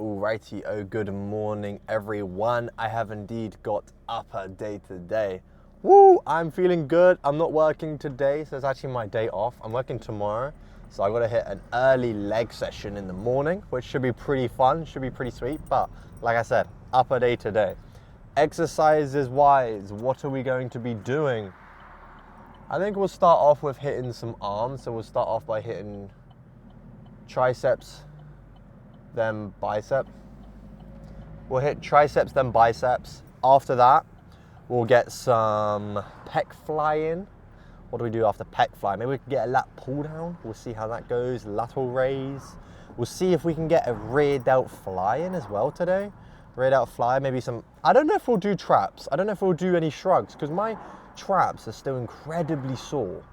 Alrighty, good morning everyone. I have indeed got upper day today. Woo, I'm feeling good. I'm not working today, so it's actually my day off. I'm working tomorrow, so I gotta hit an early leg session in the morning, which should be pretty fun, should be pretty sweet. But like I said, upper day today. Exercises wise, what are we going to be doing? I think we'll start off with hitting some arms. So we'll start off by hitting triceps, then bicep. We'll hit triceps, then biceps. After that, we'll get some pec fly in. What do we do after pec fly? Maybe we can get a lat pull down. We'll see how that goes. Lateral raise. We'll see if we can get a rear delt fly in as well today. Rear delt fly, maybe some, I don't know if we'll do traps. I don't know if we'll do any shrugs because my traps are still incredibly sore.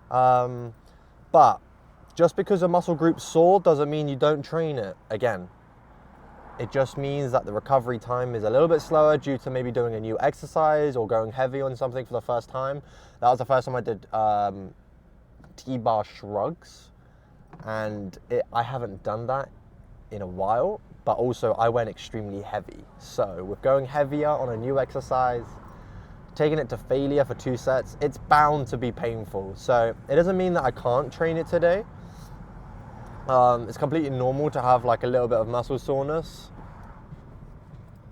But just because a muscle group's sore doesn't mean you don't train it. Again, it just means that the recovery time is a little bit slower due to maybe doing a new exercise or going heavy on something for the first time. That was the first time I did T-bar shrugs, and I haven't done that in a while, but also I went extremely heavy. So with going heavier on a new exercise, taking it to failure for 2 sets, it's bound to be painful. So it doesn't mean that I can't train it today. It's completely normal to have like a little bit of muscle soreness.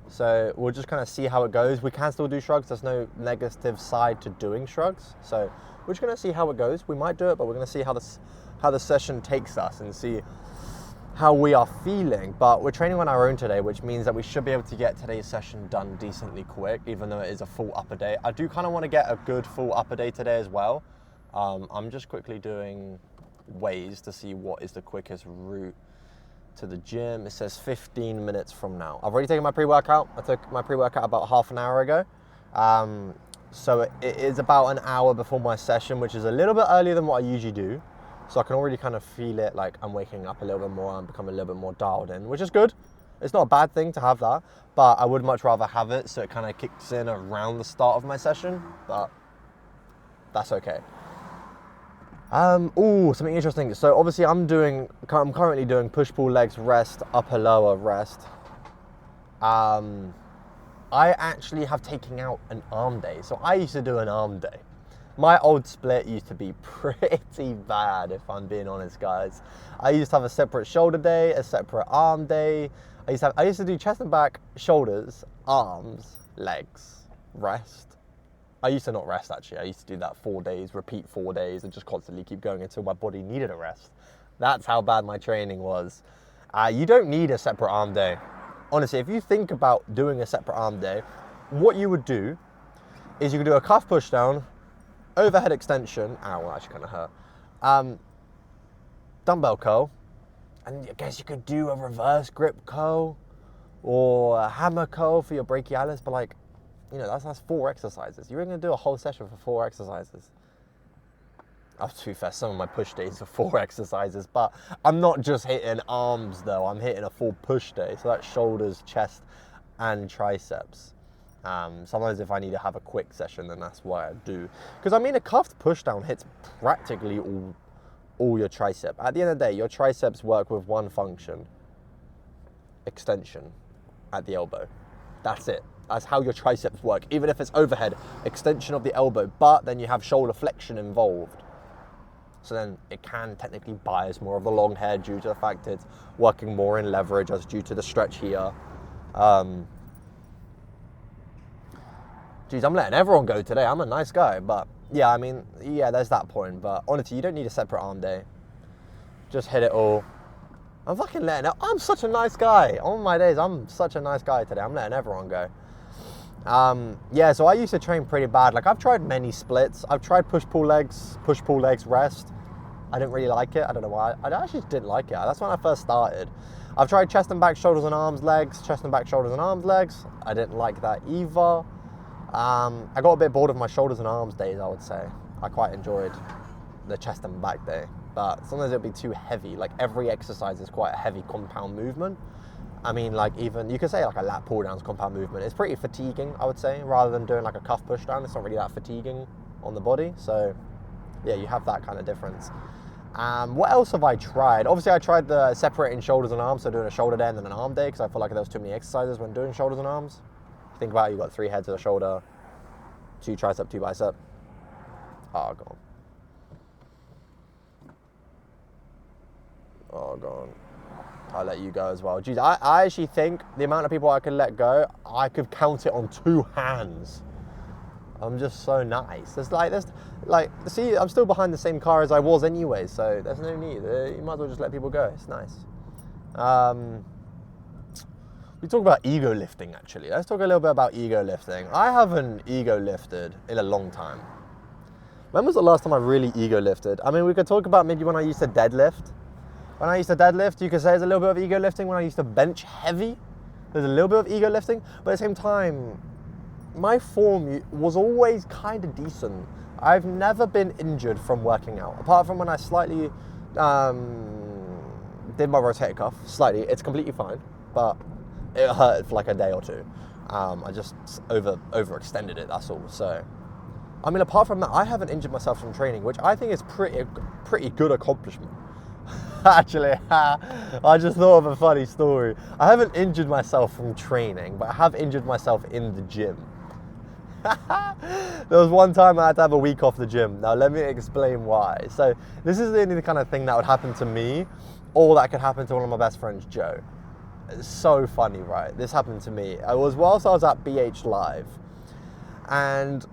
So we'll just kind of see how it goes. We can still do shrugs. There's no negative side to doing shrugs. So we're just going to see how it goes. We might do it, but we're going to see how the session takes us and see how we are feeling. But we're training on our own today, which means that we should be able to get today's session done decently quick, even though it is a full upper day. I do kind of want to get a good full upper day today as well. I'm just quickly doing ways to see what is the quickest route to the gym. It says 15 minutes from now. I've already taken my pre-workout. I took my pre-workout about half an hour ago. So it is about an hour before my session, which is a little bit earlier than what I usually do. So I can already kind of feel it, like I'm waking up a little bit more and becoming a little bit more dialed in, which is good. It's not a bad thing to have that, but I would much rather have it so it kind of kicks in around the start of my session, but that's okay. Something interesting. So obviously I'm currently doing push-pull legs rest, upper lower rest. I actually have taken out an arm day. So I used to do an arm day. My old split used to be pretty bad, if I'm being honest, guys. I used to have a separate shoulder day, a separate arm day. I used to do chest and back, shoulders, arms, legs, rest. I used to not rest, actually. I used to do that 4 days, repeat 4 days, and just constantly keep going until my body needed a rest. That's how bad my training was. You don't need a separate arm day. Honestly, if you think about doing a separate arm day, what you would do is you could do a calf push down, overhead extension, ow, that actually kind of hurt, dumbbell curl, and I guess you could do a reverse grip curl or a hammer curl for your brachialis, but like, you know, that's 4 exercises. You're going to do a whole session for 4 exercises. To be fair, some of my push days are 4 exercises, but I'm not just hitting arms though. I'm hitting a full push day. So that's shoulders, chest, and triceps. Sometimes if I need to have a quick session, then that's what I do. Because I mean, a cuffed push down hits practically all your tricep. At the end of the day, your triceps work with one function: extension at the elbow. That's it. That's how your triceps work, even if it's overhead, extension of the elbow, but then you have shoulder flexion involved. So then it can technically bias more of the long head due to the fact it's working more in leverage as due to the stretch here. Geez, I'm letting everyone go today. I'm a nice guy, but yeah, I mean, yeah, there's that point. But honestly, you don't need a separate arm day. Just hit it all. I'm fucking letting it. I'm such a nice guy. On my days, I'm such a nice guy today. I'm letting everyone go. Yeah, so I used to train pretty bad. Like, I've tried many splits. I've tried push-pull legs, rest. I didn't really like it. I don't know why. I actually didn't like it. That's when I first started. I've tried chest and back, shoulders and arms, legs, chest and back, shoulders and arms, legs. I didn't like that either. I got a bit bored of my shoulders and arms days, I would say. I quite enjoyed the chest and back day, but sometimes it'd be too heavy. Like, every exercise is quite a heavy compound movement. I mean, like, even, you could say like a lat pull down's compound movement. It's pretty fatiguing, I would say, rather than doing like a cuff push down. It's not really that fatiguing on the body. So yeah, you have that kind of difference. What else have I tried? Obviously, I tried the separating shoulders and arms, so doing a shoulder day and then an arm day, because I feel like there was too many exercises when doing shoulders and arms. Think about it, you've got 3 heads of the shoulder, 2 tricep, 2 bicep. Oh, go on. Oh, go on. I'll let you go as well. Jeez, I actually think the amount of people I could let go, I could count it on 2 hands. I'm just so nice. See, I'm still behind the same car as I was anyway, so there's no need. You might as well just let people go. It's nice. We talk about ego lifting, actually. Let's talk a little bit about ego lifting. I haven't ego lifted in a long time. When was the last time I really ego lifted? I mean, we could talk about maybe when I used to deadlift. When I used to deadlift, you could say there's a little bit of ego lifting. When I used to bench heavy, there's a little bit of ego lifting. But at the same time, my form was always kind of decent. I've never been injured from working out, apart from when I slightly did my rotator cuff. Slightly, it's completely fine, but it hurt for like a day or 2. I just overextended it, that's all. So, I mean, apart from that, I haven't injured myself from training, which I think is pretty good accomplishment. Actually, I just thought of a funny story. I haven't injured myself from training, but I have injured myself in the gym. There was one time I had to have a week off the gym. Now let me explain why. So this is the only kind of thing that would happen to me, or that could happen to one of my best friends, Joe. It's so funny, right? This happened to me. It was whilst I was at BH Live, and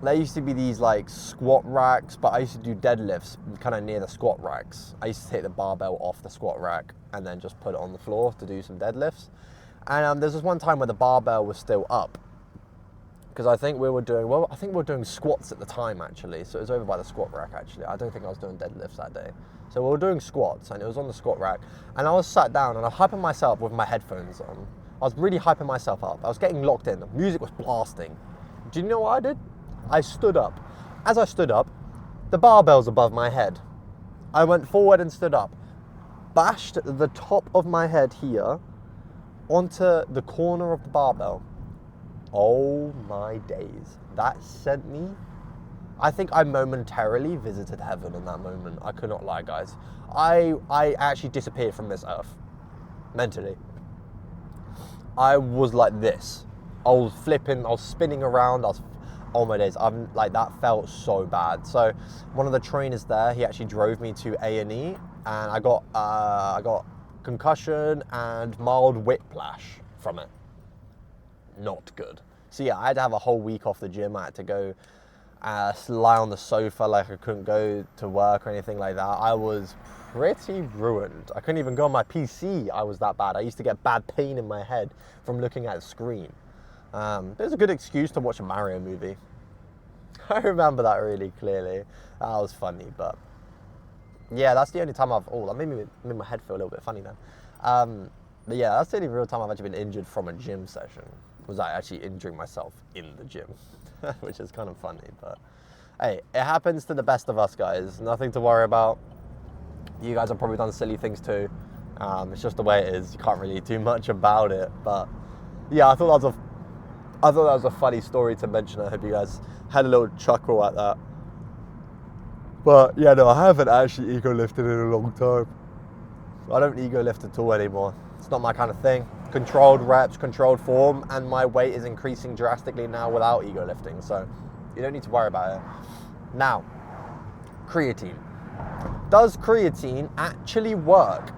there used to be these like squat racks, but I used to do deadlifts kind of near the squat racks. I used to take the barbell off the squat rack and then just put it on the floor to do some deadlifts. And there's this one time where the barbell was still up, because I think we were doing squats at the time, actually. So it was over by the squat rack, actually. I don't think I was doing deadlifts that day. So we were doing squats, and it was on the squat rack. And I was sat down, and I was hyping myself with my headphones on. I was really hyping myself up. I was getting locked in. The music was blasting. Do you know what I did? I stood up. As I stood up, the barbell's above my head. I went forward and stood up. Bashed the top of my head here onto the corner of the barbell. Oh my days. That sent me... I think I momentarily visited heaven in that moment. I could not lie, guys. I actually disappeared from this earth. Mentally. I was like this. I was flipping, I was spinning around, oh my days, that felt so bad. So one of the trainers there, he actually drove me to A&E, and I got concussion and mild whiplash from it. Not good. So yeah, I had to have a whole week off the gym. I had to go lie on the sofa, like I couldn't go to work or anything like that. I was pretty ruined. I couldn't even go on my PC. I was that bad. I used to get bad pain in my head from looking at the screen. There's a good excuse to watch a Mario movie. I remember that really clearly. That was funny, but yeah, that's the only time that made my head feel a little bit funny then. But yeah, that's the only real time I've actually been injured from a gym session, was I actually injuring myself in the gym, which is kind of funny, but hey, it happens to the best of us, guys. Nothing to worry about. You guys have probably done silly things too. It's just the way it is. You can't really do much about it, but yeah, I thought that was a funny story to mention. I hope you guys had a little chuckle at that. But yeah, no, I haven't actually ego lifted in a long time. I don't ego lift at all anymore. It's not my kind of thing. Controlled reps, controlled form, and my weight is increasing drastically now without ego lifting, so you don't need to worry about it. Now, creatine. Does creatine actually work?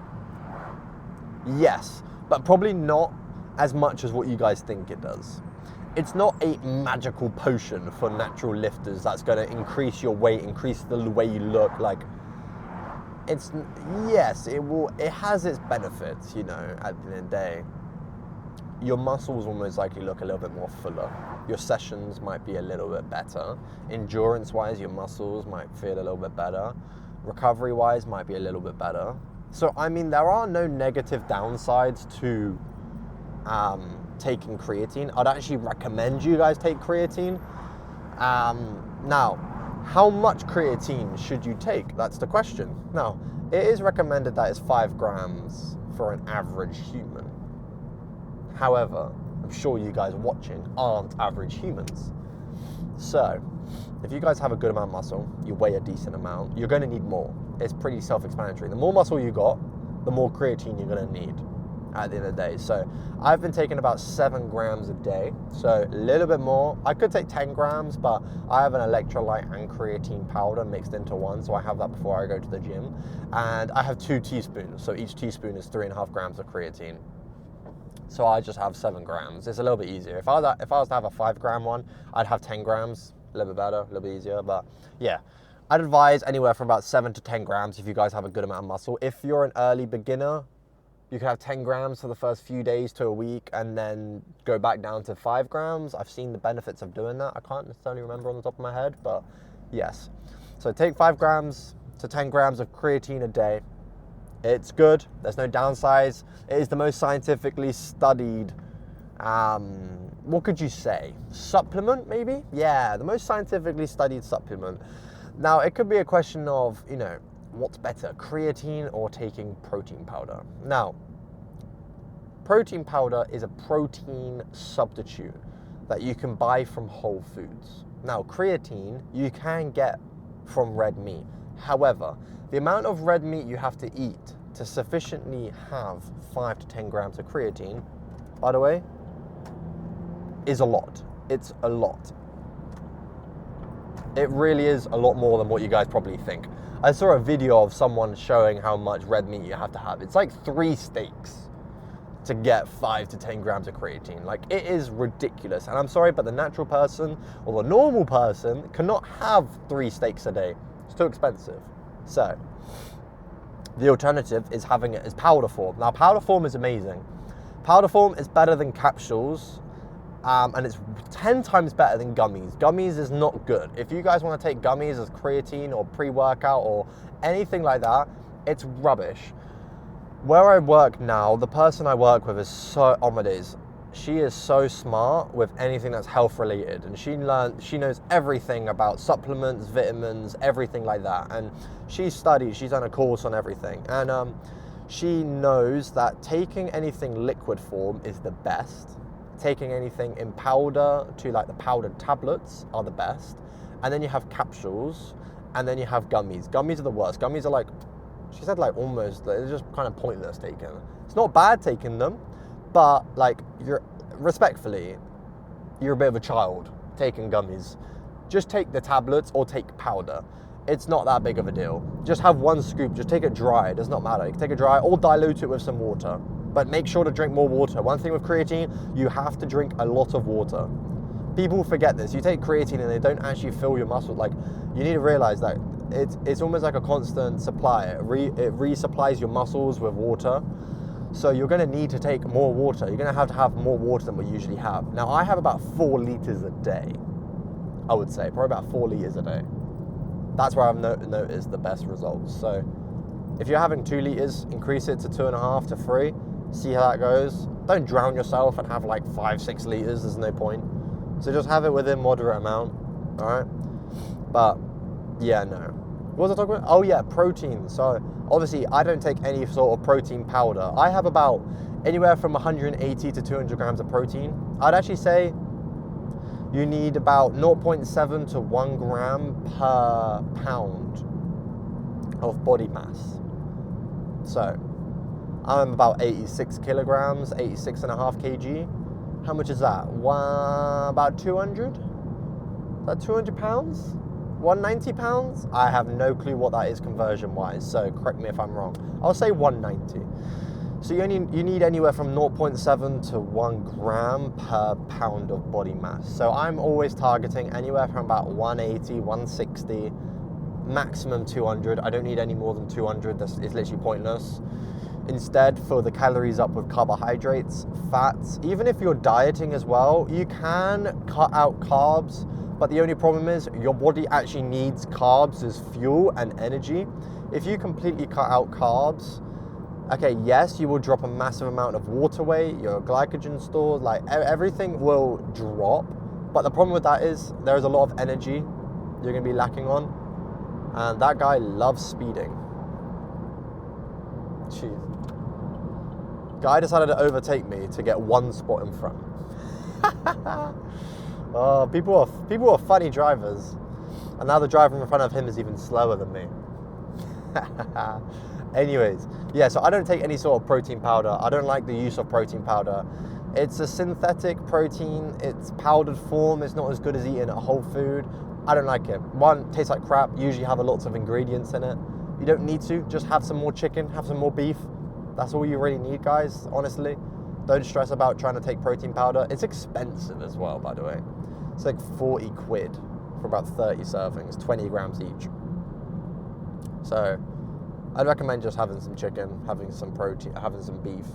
Yes, but probably not as much as what you guys think it does. It's not a magical potion for natural lifters that's going to increase your weight, increase the way you look. Like, yes, it will. It has its benefits, at the end of the day. Your muscles will most likely look a little bit more fuller. Your sessions might be a little bit better. Endurance-wise, your muscles might feel a little bit better. Recovery-wise, might be a little bit better. So, I mean, there are no negative downsides to taking creatine. I'd actually recommend you guys take creatine. Now, how much creatine should you take? That's the question. Now, it is recommended that it's 5 grams for an average human. However, I'm sure you guys watching aren't average humans. So, if you guys have a good amount of muscle, you weigh a decent amount, you're going to need more. it's pretty self-explanatory. The more muscle you got, the more creatine you're going to need at the end of the day. So I've been taking about 7 grams a day, so a little bit more. I could take 10 grams, but I have an electrolyte and creatine powder mixed into one, so I have that before I go to the gym. And I have 2 teaspoons, so each teaspoon is 3.5 grams of creatine. So I just have 7 grams. It's a little bit easier. If I was to have a 5 gram one, I'd have 10 grams, a little bit better, a little bit easier, but yeah. I'd advise anywhere from about 7 to 10 grams if you guys have a good amount of muscle. If you're an early beginner, you can have 10 grams for the first few days to a week and then go back down to 5 grams. I've seen the benefits of doing that. I can't necessarily remember on the top of my head, but yes. So take 5 grams to 10 grams of creatine a day. It's good. There's no downsides. It is the most scientifically studied, what could you say? Supplement, maybe? Yeah, the most scientifically studied supplement. Now, it could be a question of, you know, what's better, creatine or taking protein powder? Now, protein powder is a protein substitute that you can buy from Whole Foods. Now, creatine you can get from red meat. However, the amount of red meat you have to eat to sufficiently have 5 to 10 grams of creatine, by the way, is a lot. It's a lot. It really is a lot more than what you guys probably think. I saw a video of someone showing how much red meat you have to have. It's like 3 steaks to get 5 to 10 grams of creatine. Like, it is ridiculous. And I'm sorry, but the natural person or the normal person cannot have 3 steaks a day. It's too expensive. So the alternative is having it as powder form. Now, powder form is amazing. Powder form is better than capsules. And it's 10 times better than gummies. Gummies is not good. If you guys want to take gummies as creatine or pre-workout or anything like that, it's rubbish. Where I work now, the person I work with is so, oh my days, she is so smart with anything that's health related. And she knows everything about supplements, vitamins, everything like that. And she's done a course on everything. And she knows that taking anything liquid form is the best. Taking anything in powder to like the powdered tablets are the best. And then you have capsules, and then you have gummies. Gummies are the worst. Gummies are like, she said like almost, it's just kind of pointless taking. It's not bad taking them, but like respectfully, you're a bit of a child taking gummies. Just take the tablets or take powder. It's not that big of a deal. Just have 1 scoop, just take it dry, it does not matter. You can take it dry or dilute it with some water. But make sure to drink more water. One thing with creatine, you have to drink a lot of water. People forget this. You take creatine and they don't actually fill your muscles. Like, you need to realize that it's almost like a constant supply. It resupplies your muscles with water. So you're gonna need to take more water. You're gonna have more water than we usually have. Now, I have about 4 liters a day, I would say. Probably about 4 liters a day. That's where I've noticed the best results. So if you're having 2 liters, increase it to 2.5 to 3. See how that goes. Don't drown yourself and have like 5-6 liters. There's no point. So just have it within moderate amount. All right. But yeah, no. What was I talking about? Oh yeah, protein. So obviously I don't take any sort of protein powder. I have about anywhere from 180 to 200 grams of protein. I'd actually say you need about 0.7 to 1 gram per pound of body mass. So I'm about 86 kilograms, 86.5 kg. How much is that? About 200? Is that 200 pounds? 190 pounds? I have no clue what that is conversion-wise, so correct me if I'm wrong. I'll say 190. So you need anywhere from 0.7 to 1 gram per pound of body mass. So I'm always targeting anywhere from about 180, 160, maximum 200. I don't need any more than 200. It's literally pointless. Instead, fill the calories up with carbohydrates, fats. Even if you're dieting as well, you can cut out carbs, but the only problem is your body actually needs carbs as fuel and energy. If you completely cut out carbs, okay, yes, you will drop a massive amount of water weight, your glycogen stores, like everything will drop. But the problem with that is there is a lot of energy you're gonna be lacking on. And that guy loves speeding. Jeez. Guy decided to overtake me to get 1 spot in front. Oh, people are funny drivers. And now the driver in front of him is even slower than me. Anyways, yeah, so I don't take any sort of protein powder. I don't like the use of protein powder. It's a synthetic protein. It's powdered form. It's not as good as eating a whole food. I don't like it. One, tastes like crap. Usually have lots of ingredients in it. You don't need to. Just have some more chicken, have some more beef. That's all you really need, guys, honestly. Don't stress about trying to take protein powder. It's expensive as well, by the way. It's like 40 quid for about 30 servings, 20 grams each. So I'd recommend just having some chicken, having some protein, having some beef.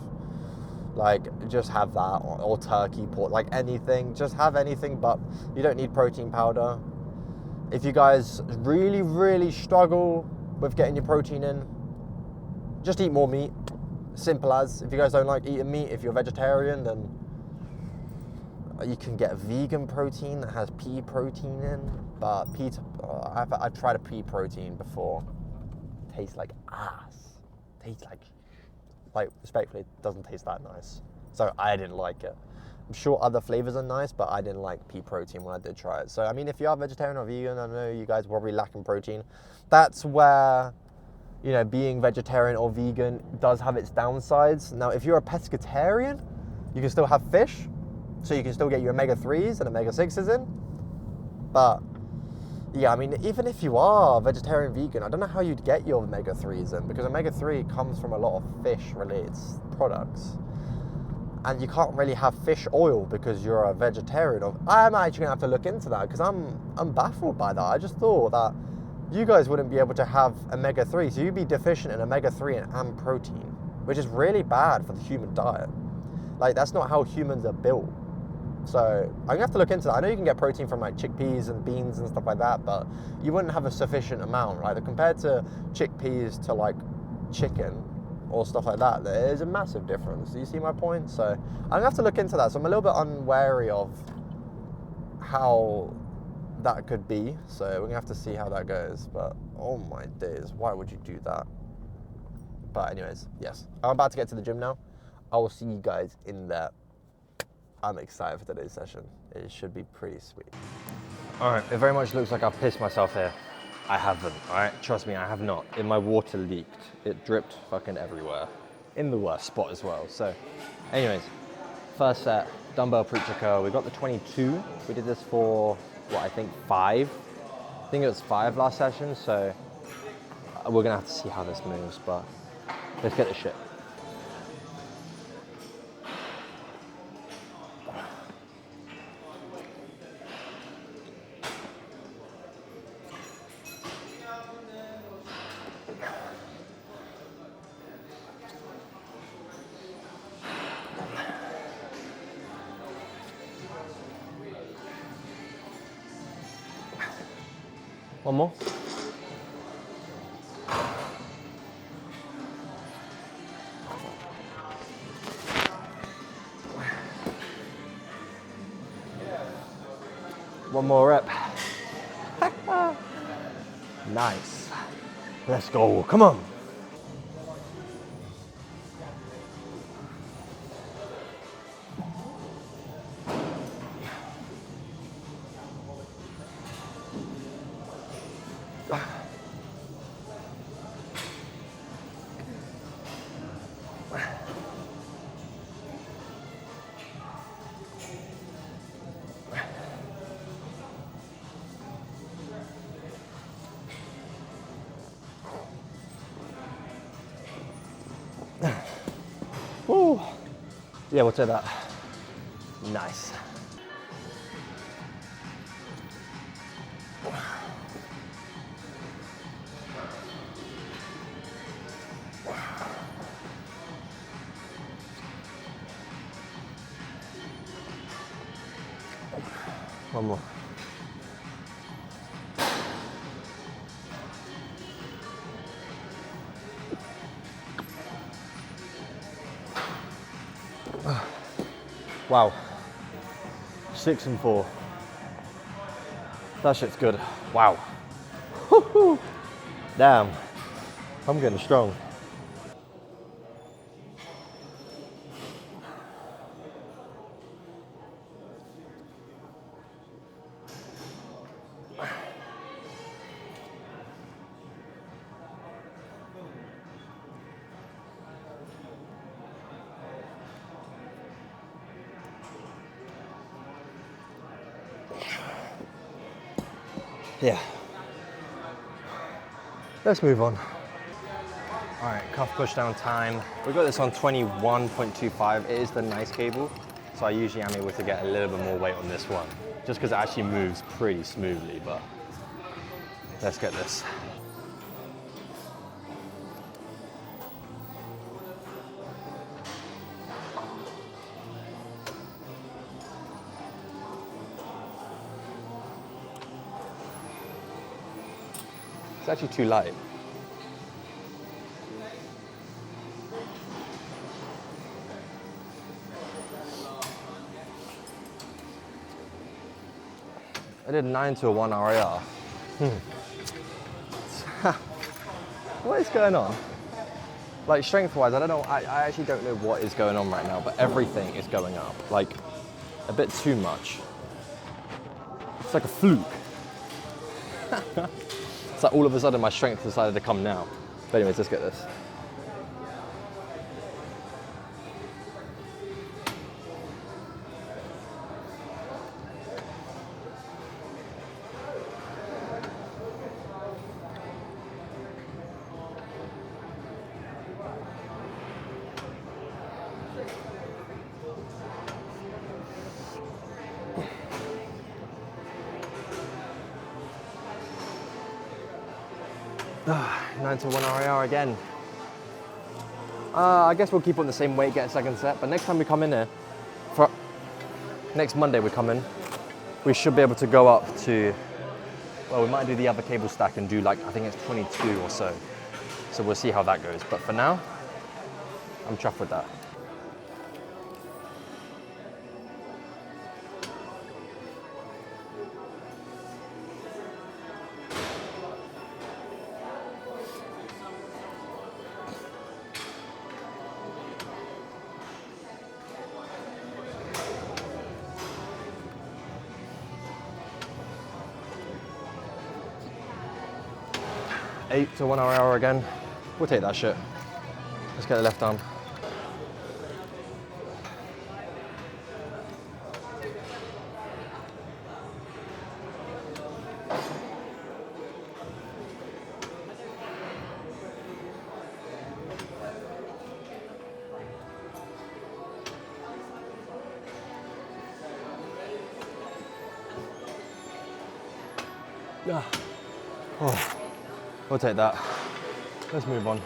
Like, just have that, or turkey, pork, like anything. Just have anything, but you don't need protein powder. If you guys really, really struggle with getting your protein in, just eat more meat. Simple as. If you guys don't like eating meat, if you're vegetarian, then you can get vegan protein that has pea protein in. But I've tried a pea protein before. Tastes like ass. Tastes like respectfully, it doesn't taste that nice. So I didn't like it. I'm sure other flavors are nice, but I didn't like pea protein when I did try it. So I mean, if you are vegetarian or vegan, I know you guys are probably lacking protein. That's where, you know, being vegetarian or vegan does have its downsides. Now, if you're a pescatarian, you can still have fish, so you can still get your omega-3s and omega-6s in. But yeah, I mean, even if you are vegetarian, vegan, I don't know how you'd get your omega-3s in, because omega-3 comes from a lot of fish-related products. And you can't really have fish oil because you're a vegetarian. I'm actually gonna have to look into that, because I'm baffled by that. I just thought that you guys wouldn't be able to have omega-3, so you'd be deficient in omega-3 and protein, which is really bad for the human diet. Like, that's not how humans are built. So I'm gonna have to look into that. I know you can get protein from like chickpeas and beans and stuff like that, but you wouldn't have a sufficient amount, right? Compared to chickpeas to like chicken or stuff like that, there is a massive difference. Do you see my point? So I'm gonna have to look into that. So I'm a little bit unwary of how that could be. So we're gonna have to see how that goes. But oh my days, why would you do that? But anyways, yes, I'm about to get to the gym now. I will see you guys in there. I'm excited for today's session. It should be pretty sweet. All right, it very much looks like I've pissed myself here. I haven't, all right? Trust me, I have not. My water leaked. It dripped fucking everywhere. In the worst spot as well. So anyways, first set, dumbbell preacher curl. We got the 22. We did this for, what, I think 5? I think it was 5 last session, so we're gonna have to see how this moves, but let's get this shit. One more. One more rep. Nice. Let's go. Come on. Woo. Yeah, we'll take that. Nice. One more. Wow. 6 and 4. That shit's good. Wow. Woo-hoo. Damn. I'm getting strong. Yeah. Let's move on. All right, cuff push down time. We got this on 21.25. It is the nice cable, so I usually am able to get a little bit more weight on this one, just because it actually moves pretty smoothly, but let's get this. It's actually too light. I did 9 to a 1 RAR. What is going on? Like strength-wise, I don't know. I actually don't know what is going on right now, but everything is going up. Like a bit too much. It's like a fluke. It's like all of a sudden my strength decided to come now. But anyways, let's get this. Ah, 9 to 1 RAR again. I guess we'll keep on the same weight, get a second set, but next time we come in here, for next Monday we come in, we should be able to go up to, well, we might do the other cable stack and do like, I think it's 22 or so. So we'll see how that goes. But for now, I'm chuffed with that. Eight to 1 RAR again. We'll take that shit. Let's get the left arm. Oh. We'll take that. Let's move on.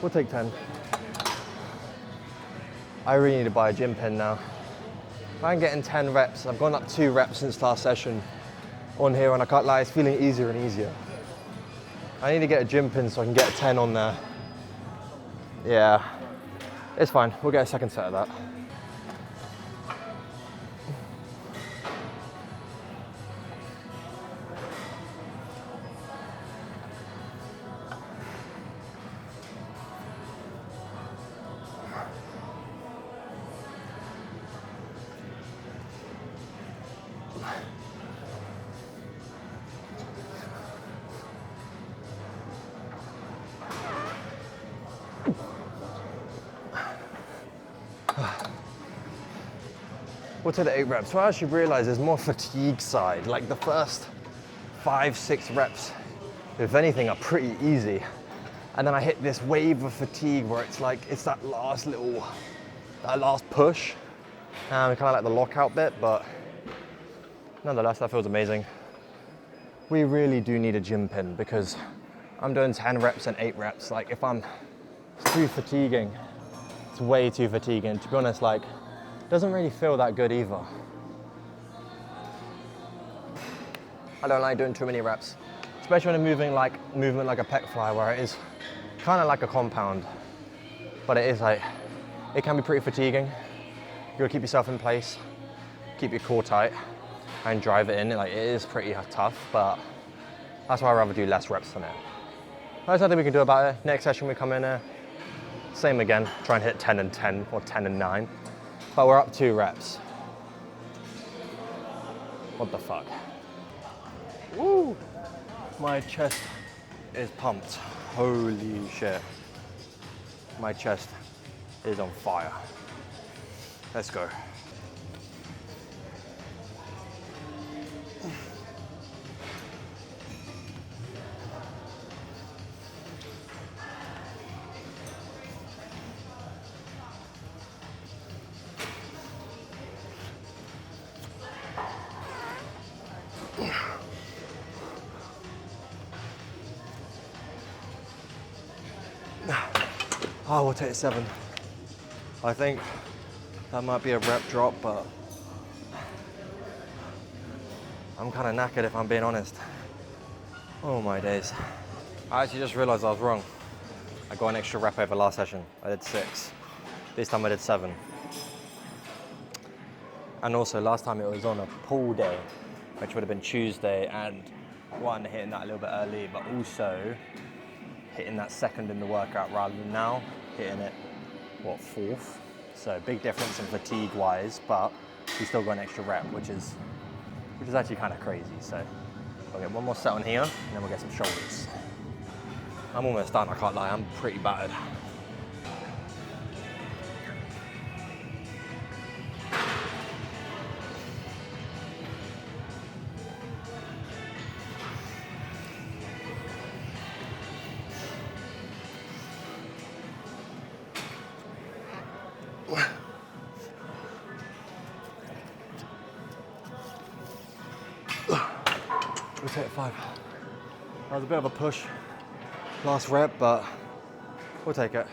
We'll take 10. I really need to buy a gym pin now. I'm getting 10 reps. I've gone up 2 reps since last session on here, and I can't lie, it's feeling easier and easier. I need to get a gym pin so I can get a 10 on there. Yeah, it's fine. We'll get a second set of that. We'll take the 8 reps. So I actually realized there's more fatigue side. Like the first 5, 6 reps, if anything, are pretty easy. And then I hit this wave of fatigue where it's like, it's that last push. Kind of like the lockout bit, but nonetheless, that feels amazing. We really do need a gym pin because I'm doing 10 reps and 8 reps. Like if it's too fatiguing. It's way too fatiguing. To be honest, like, doesn't really feel that good either. I don't like doing too many reps, especially when I'm moving like a pec fly, where it is kind of like a compound, but it is like, it can be pretty fatiguing. You gotta keep yourself in place, keep your core tight, and drive it in. Like, it is pretty tough, but that's why I'd rather do less reps than it. There's nothing we can do about it. Next session we come in here, same again, try and hit 10 and 10 or 10 and 9, but we're up 2 reps. What the fuck? Woo! My chest is pumped. Holy shit. My chest is on fire. Let's go. Oh, we'll take 7. I think that might be a rep drop, but I'm kind of knackered if I'm being honest. Oh my days. I actually just realized I was wrong. I got an extra rep over last session. I did 6. This time I did 7. And also last time it was on a pull day, which would have been Tuesday, and one, hitting that a little bit early, but also hitting that second in the workout rather than now hitting it, what, 4th? So big difference in fatigue wise, but we still got an extra rep, which is actually kind of crazy. So I'll get one more set on here, and then we'll get some shoulders. I'm almost done, I can't lie, I'm pretty battered. We'll take 5. That was a bit of a push, last rep, but we'll take it.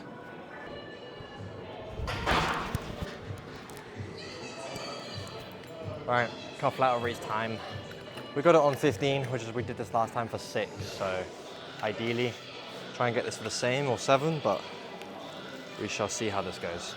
Right, cuff lateral raise time. We got it on 15, which is we did this last time for 6. So ideally, try and get this for the same or 7, but we shall see how this goes.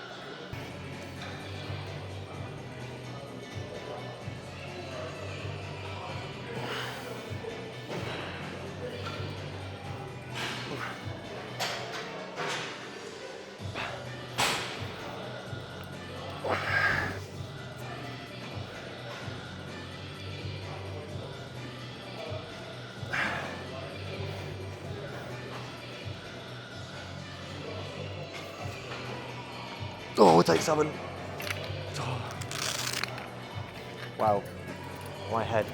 Oh, we'll take 7. Oh. Wow, my head.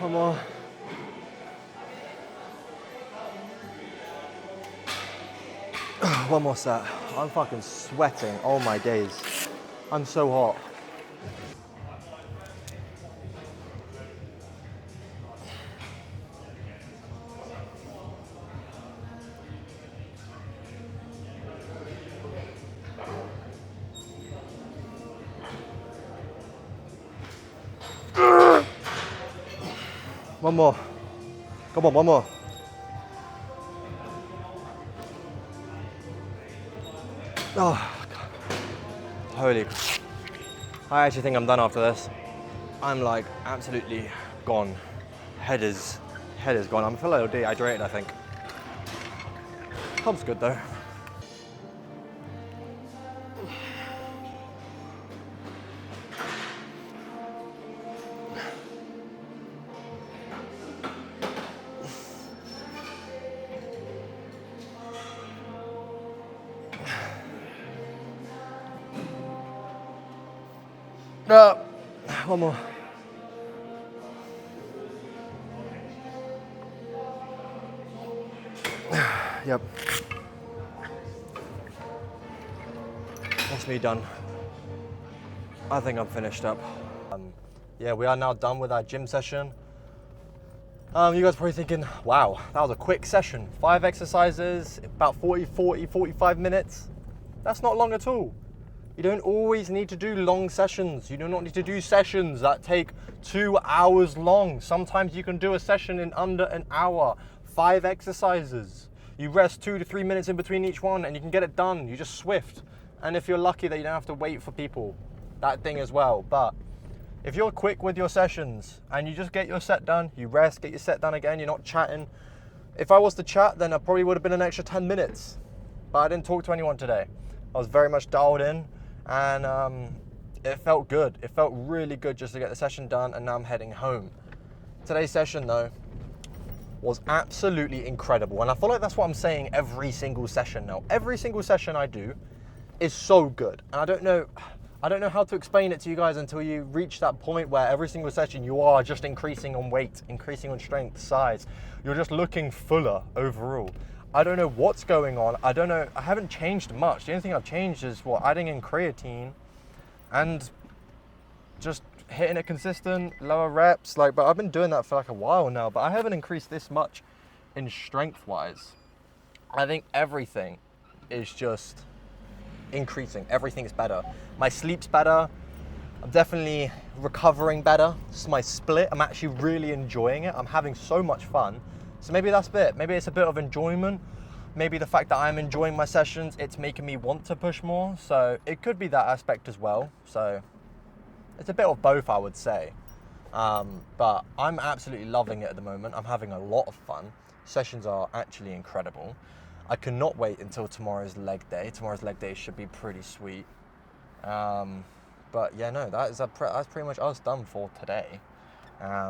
One more. One more set. I'm fucking sweating. Oh my days. I'm so hot. One more. Come on, one more. Oh, God. Holy. I actually think I'm done after this. I'm like absolutely gone. Head is gone. I'm feeling a little dehydrated, I think. Pump's good though. No, one more. Yep. That's me done. I think I'm finished up. Yeah, we are now done with our gym session. You guys are probably thinking, wow, that was a quick session. 5 exercises, about 45 minutes. That's not long at all. You don't always need to do long sessions. You do not need to do sessions that take 2 hours long. Sometimes you can do a session in under an hour. 5 exercises. You rest 2 to 3 minutes in between each one and you can get it done. You just swift. And if you're lucky that you don't have to wait for people, that thing as well. But if you're quick with your sessions and you just get your set done, you rest, get your set done again, you're not chatting. If I was to chat, then I probably would have been an extra 10 minutes. But I didn't talk to anyone today. I was very much dialed in and it felt good. It felt really good just to get the session done, and now I'm heading home. Today's session though was absolutely incredible. And I feel like that's what I'm saying every single session now. Every single session I do is so good. And I don't know how to explain it to you guys until you reach that point where every single session you are just increasing on weight, increasing on strength, size. You're just looking fuller overall. I don't know what's going on. I don't know. I haven't changed much. The only thing I've changed is adding in creatine and just hitting it consistent, lower reps. But I've been doing that for like a while now, but I haven't increased this much in strength wise. I think everything is just increasing. Everything's better. My sleep's better. I'm definitely recovering better. This is my split. I'm actually really enjoying it. I'm having so much fun. So maybe that's it. Maybe it's a bit of enjoyment. Maybe the fact that I'm enjoying my sessions, it's making me want to push more. So it could be that aspect as well. So it's a bit of both, I would say. But I'm absolutely loving it at the moment. I'm having a lot of fun. Sessions are actually incredible. I cannot wait until tomorrow's leg day. Tomorrow's leg day should be pretty sweet. But yeah, no, that's pretty much us done for today.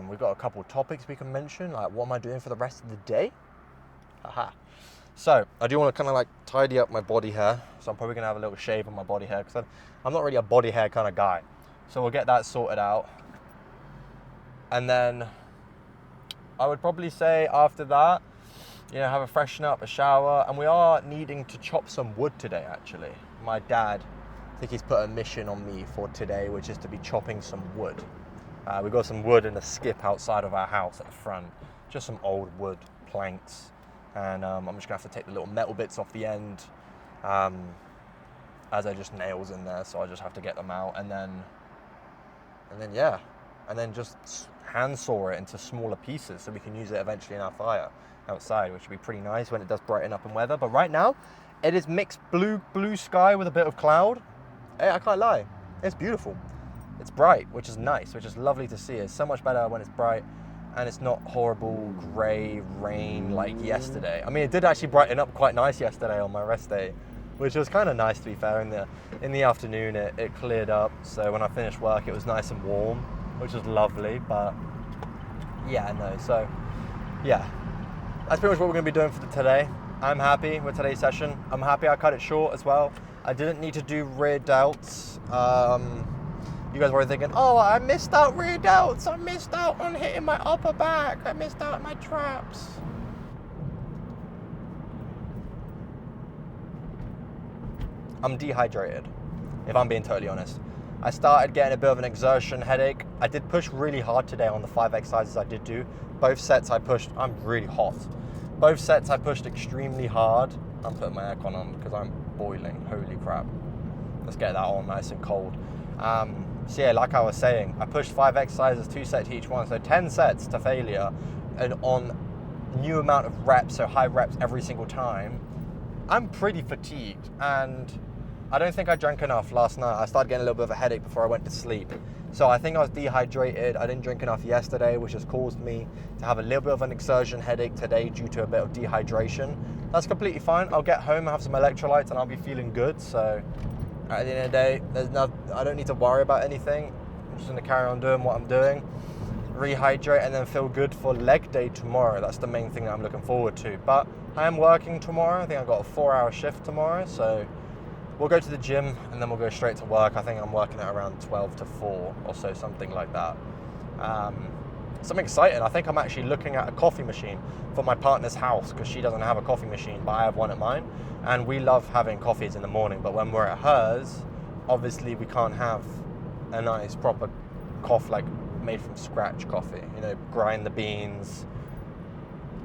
We've got a couple of topics we can mention, like what am I doing for the rest of the day? Haha. So I do want to kind of like tidy up my body hair. So I'm probably gonna have a little shave on my body hair because I'm not really a body hair kind of guy. So we'll get that sorted out. And then I would probably say after that, have a freshen up, a shower, and we are needing to chop some wood today actually. My dad, I think he's put a mission on me for today, which is to be chopping some wood. We've got some wood in a skip outside of our house at the front, just some old wood planks. And I'm just gonna have to take the little metal bits off the end, as they're just nails in there, so I just have to get them out and then just hand saw it into smaller pieces so we can use it eventually in our fire outside, which would be pretty nice when it does brighten up in weather. But right now, it is mixed blue sky with a bit of cloud. Hey, I can't lie, it's beautiful. It's bright, which is nice, which is lovely to see. It's so much better when it's bright and it's not horrible grey rain like yesterday. I mean, it did actually brighten up quite nice yesterday on my rest day, which was kind of nice to be fair. In the afternoon, it cleared up. So when I finished work, it was nice and warm, which was lovely. But yeah, no, so yeah, that's pretty much what we're gonna be doing for today. I'm happy with today's session. I'm happy I cut it short as well. I didn't need to do rear delts. You guys were thinking, oh, I missed out rear delts. I missed out on hitting my upper back. I missed out on my traps. I'm dehydrated, if I'm being totally honest. I started getting a bit of an exertion headache. I did push really hard today on the 5 exercises I did do. Both sets I pushed, I'm really hot. Both sets I pushed extremely hard. I'm putting my aircon on because I'm boiling, holy crap. Let's get that on nice and cold. So yeah, like I was saying, I pushed 5 exercises, 2 sets each one, so 10 sets to failure, and on new amount of reps, so high reps every single time. I'm pretty fatigued, and I don't think I drank enough last night. I started getting a little bit of a headache before I went to sleep. So I think I was dehydrated. I didn't drink enough yesterday, which has caused me to have a little bit of an exertion headache today due to a bit of dehydration. That's completely fine. I'll get home and have some electrolytes and I'll be feeling good. So at the end of the day, I don't need to worry about anything. I'm just gonna carry on doing what I'm doing, rehydrate, and then feel good for leg day tomorrow. That's the main thing that I'm looking forward to. But I am working tomorrow. I think I've got a 4-hour shift tomorrow. So we'll go to the gym and then we'll go straight to work. I think I'm working at around 12 to 4 or so, something like that. Something exciting. I think I'm actually looking at a coffee machine for my partner's house because she doesn't have a coffee machine, but I have one at mine. And we love having coffees in the morning, but when we're at hers, obviously we can't have a nice proper coffee, like made from scratch coffee. You know, grind the beans,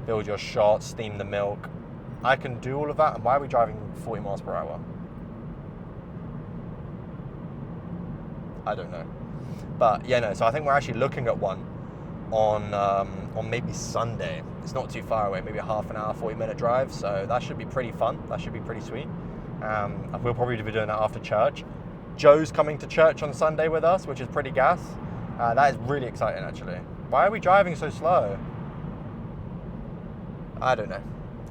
build your shots, steam the milk. I can do all of that, and why are we driving 40 miles per hour? I don't know. But yeah, no, so I think we're actually looking at one on maybe Sunday. It's not too far away, maybe a half an hour, 40-minute drive, so that should be pretty fun. That should be pretty sweet. We'll probably be doing that after church. Joe's coming to church on Sunday with us, which is pretty gas. That is really exciting, actually. Why are we driving so slow? I don't know.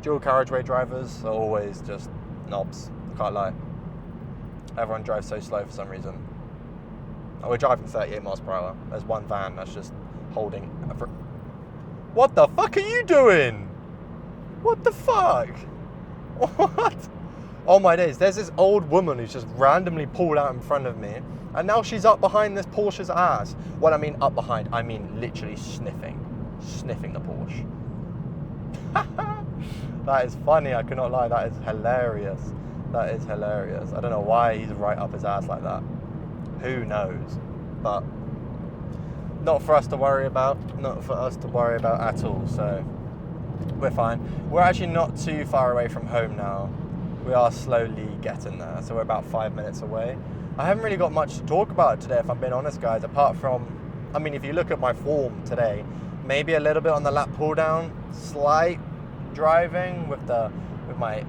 Dual carriageway drivers are always just knobs, can't lie. Everyone drives so slow for some reason. Oh, we're driving 38 miles per hour. There's one van that's just holding. What the fuck are you doing? What the fuck? What? Oh my days, there's this old woman who's just randomly pulled out in front of me, and now she's up behind this Porsche's ass. What I mean up behind, I mean literally sniffing the Porsche. That is funny, I cannot lie, that is hilarious. That is hilarious. I don't know why he's right up his ass like that. Who knows? But not for us to worry about. Not for us to worry about at all. So we're fine. We're actually not too far away from home now. We are slowly getting there. So we're about 5 minutes away. I haven't really got much to talk about today, if I'm being honest, guys. Apart from, I mean, if you look at my form today, maybe a little bit on the lat pull down, slight driving with my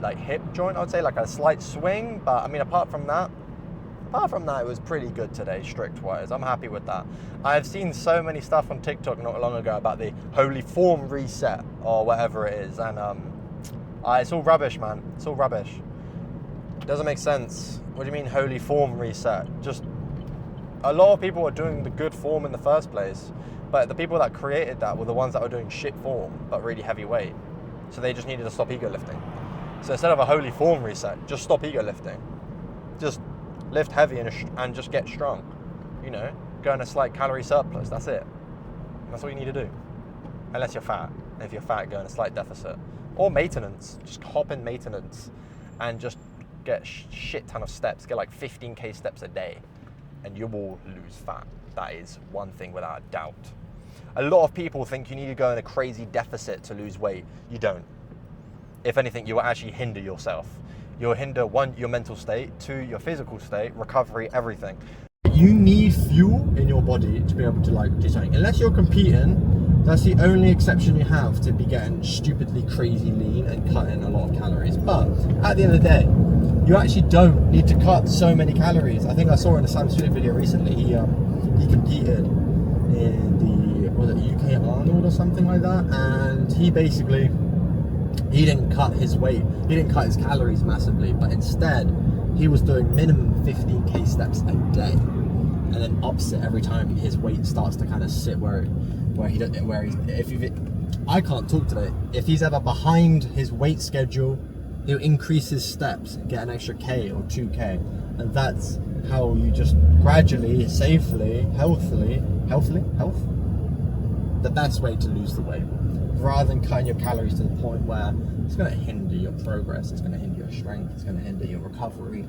like hip joint, I would say, like a slight swing. But I mean, apart from that, it was pretty good today, strict-wise. I'm happy with that. I've seen so many stuff on TikTok not long ago about the holy form reset or whatever it is, and it's all rubbish, man. It's all rubbish. It doesn't make sense. What do you mean holy form reset? Just a lot of people are doing the good form in the first place, but the people that created that were the ones that were doing shit form but really heavy weight. So they just needed to stop ego lifting. So instead of a holy form reset, just stop ego lifting. Just lift heavy and just get strong. You know, go in a slight calorie surplus. That's it. That's all you need to do. Unless you're fat. If you're fat, go in a slight deficit. Or maintenance. Just hop in maintenance and just get shit ton of steps. Get like 15k steps a day and you will lose fat. That is one thing without a doubt. A lot of people think you need to go in a crazy deficit to lose weight. You don't. If anything, you will actually hinder yourself. You'll hinder, one, your mental state, two, your physical state, recovery, everything. You need fuel in your body to be able to like do something. Unless you're competing, that's the only exception you have to be getting stupidly crazy lean and cutting a lot of calories. But at the end of the day, you actually don't need to cut so many calories. I think I saw in a Sam Smith video recently, he competed in the, was it UK Arnold or something like that, and he didn't cut his weight, he didn't cut his calories massively, but instead he was doing minimum 15k steps a day, and then ups it every time his weight starts to kind of sit I can't talk today. If he's ever behind his weight schedule, he'll increase his steps, get an extra k or 2k, and that's how you just gradually, safely, healthily, the best way to lose the weight, rather than cutting your calories to the point where it's going to hinder your progress, it's going to hinder your strength, it's going to hinder your recovery,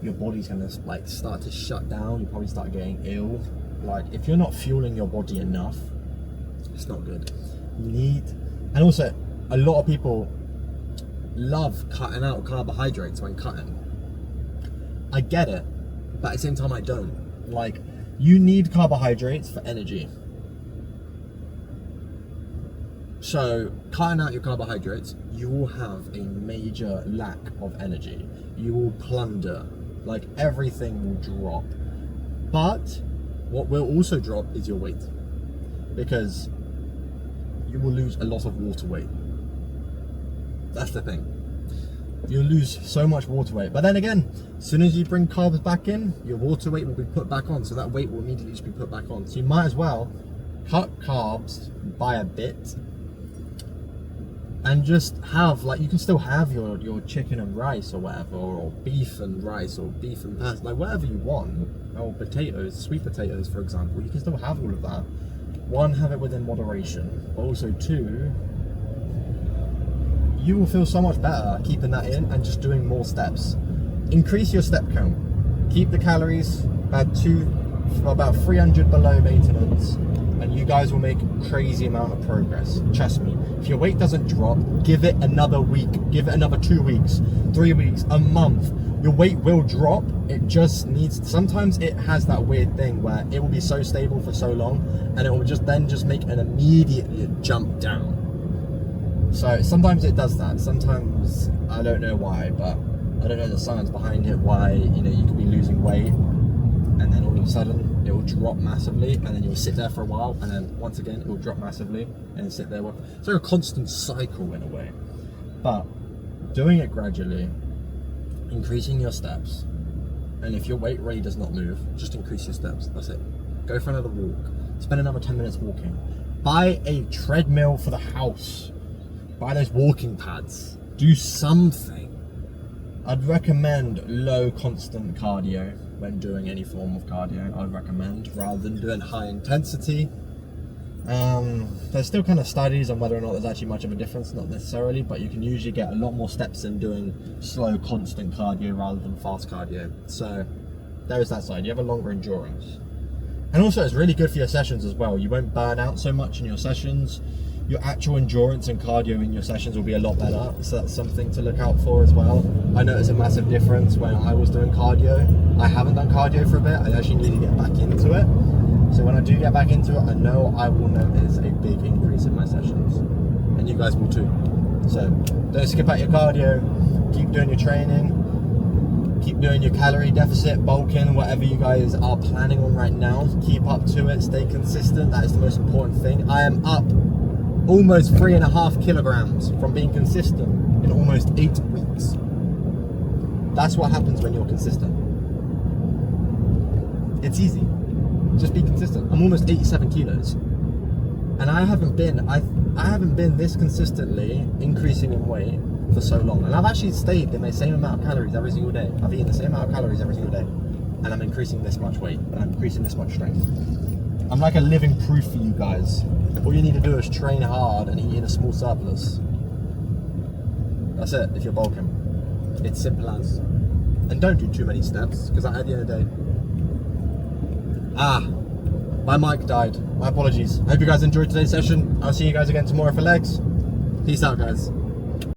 your body's going to like start to shut down, you probably start getting ill. Like if you're not fueling your body enough, it's not good. And also a lot of people love cutting out carbohydrates when cutting. I get it, but at the same time I don't. Like, you need carbohydrates for energy. So cutting out your carbohydrates, you will have a major lack of energy. You will plunder, like everything will drop. But what will also drop is your weight, because you will lose a lot of water weight. That's the thing. You'll lose so much water weight. But then again, as soon as you bring carbs back in, your water weight will be put back on. So that weight will immediately just be put back on. So you might as well cut carbs by a bit and just have, like, you can still have your chicken and rice or whatever, or beef and rice, or beef and pasta, like whatever you want, or potatoes, sweet potatoes for example. You can still have all of that. One, have it within moderation, but also two, you will feel so much better keeping that in and just doing more steps. Increase your step count. Keep the calories about 300 below maintenance, and you guys will make a crazy amount of progress. Trust me. If your weight doesn't drop, give it another week, give it another 2 weeks, 3 weeks, a month. Your weight will drop. It just needs, sometimes it has that weird thing where it will be so stable for so long and it will just make an immediate jump down. So sometimes it does that. Sometimes I don't know why, but I don't know the science behind it, why, you know, you could be losing weight and then all of a sudden it will drop massively and then you'll sit there for a while and then once again it will drop massively and then sit there. It's like a constant cycle in a way. But doing it gradually, increasing your steps, and if your weight really does not move, just increase your steps. That's it. Go for another walk. Spend another 10 minutes walking. Buy a treadmill for the house. Buy those walking pads. Do something. I'd recommend low constant cardio when doing any form of cardio. I'd recommend, rather than doing high intensity. There's still kind of studies on whether or not there's actually much of a difference, not necessarily, but you can usually get a lot more steps in doing slow constant cardio rather than fast cardio. So there is that side. You have a longer endurance. And also it's really good for your sessions as well. You won't burn out so much in your sessions. Your actual endurance and cardio in your sessions will be a lot better. So that's something to look out for as well. I noticed a massive difference when I was doing cardio. I haven't done cardio for a bit. I actually need to get back into it. So when I do get back into it, I know I will notice a big increase in my sessions. And you guys will too. So don't skip out your cardio. Keep doing your training. Keep doing your calorie deficit, bulking, whatever you guys are planning on right now. Keep up to it. Stay consistent. That is the most important thing. I am up almost 3.5 kilograms from being consistent in almost 8 weeks. That's what happens when you're consistent. It's easy. Just be consistent. I'm almost 87 kilos. And I haven't been this consistently increasing in weight for so long. And I've actually stayed in the same amount of calories every single day. I've eaten the same amount of calories every single day. And I'm increasing this much weight. And I'm increasing this much strength. I'm like a living proof for you guys. All you need to do is train hard and eat in a small surplus. That's it, if you're bulking. It's simple as. And don't do too many steps, because at the end of the day... my mic died. My apologies. I hope you guys enjoyed today's session. I'll see you guys again tomorrow for legs. Peace out, guys.